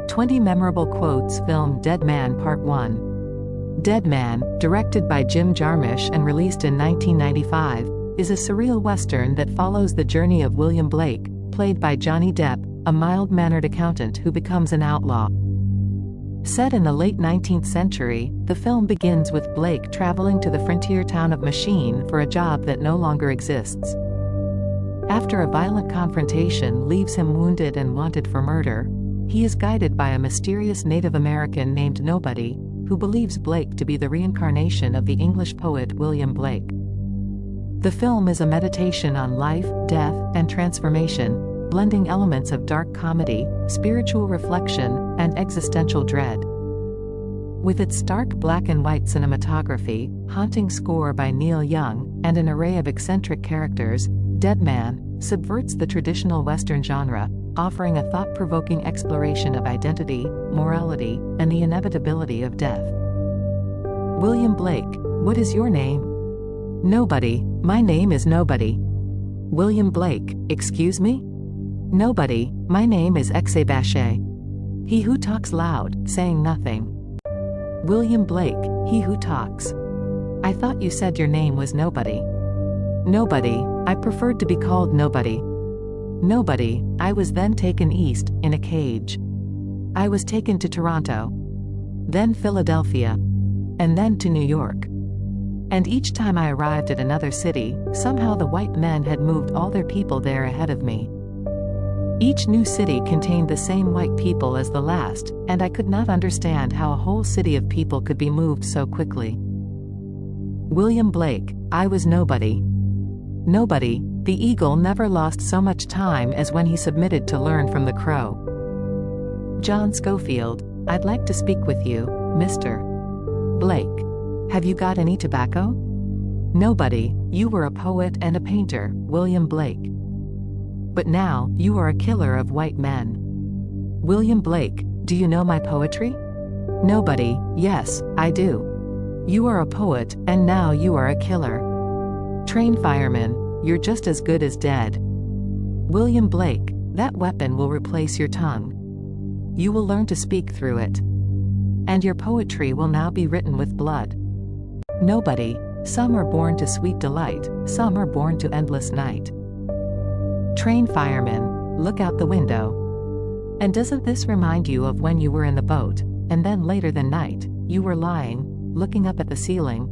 20 Memorable Quotes. Film Dead Man Part 1. Dead Man, directed by Jim Jarmusch and released in 1995, is a surreal western that follows the journey of William Blake, played by Johnny Depp, a mild-mannered accountant who becomes an outlaw. Set in the late 19th century, the film begins with Blake traveling to the frontier town of Machine for a job that no longer exists. After a violent confrontation leaves him wounded and wanted for murder, he is guided by a mysterious Native American named Nobody, who believes Blake to be the reincarnation of the English poet William Blake. The film is a meditation on life, death, and transformation, blending elements of dark comedy, spiritual reflection, and existential dread. With its stark black and white cinematography, haunting score by Neil Young, and an array of eccentric characters, Dead Man subverts the traditional Western genre, offering a thought-provoking exploration of identity, morality, and the inevitability of death. William Blake, what is your name? Nobody, my name is Nobody. William Blake, excuse me? Nobody, my name is Exebache. He who talks loud, saying nothing. William Blake, he who talks. I thought you said your name was Nobody. Nobody, I preferred to be called Nobody. Nobody, I was then taken east, in a cage. I was taken to Toronto. Then Philadelphia. And then to New York. And each time I arrived at another city, somehow the white men had moved all their people there ahead of me. Each new city contained the same white people as the last, and I could not understand how a whole city of people could be moved so quickly. William Blake, I was Nobody. Nobody, the eagle never lost so much time as when he submitted to learn from the crow. John Schofield, I'd like to speak with you, Mr. Blake. Have you got any tobacco? Nobody, you were a poet and a painter, William Blake. But now, you are a killer of white men. William Blake, do you know my poetry? Nobody, yes, I do. You are a poet, and now you are a killer. Train fireman, you're just as good as dead. William Blake, that weapon will replace your tongue. You will learn to speak through it. And your poetry will now be written with blood. Nobody, some are born to sweet delight, some are born to endless night. Train fireman, look out the window. And doesn't this remind you of when you were in the boat, and then later that night, you were lying, looking up at the ceiling,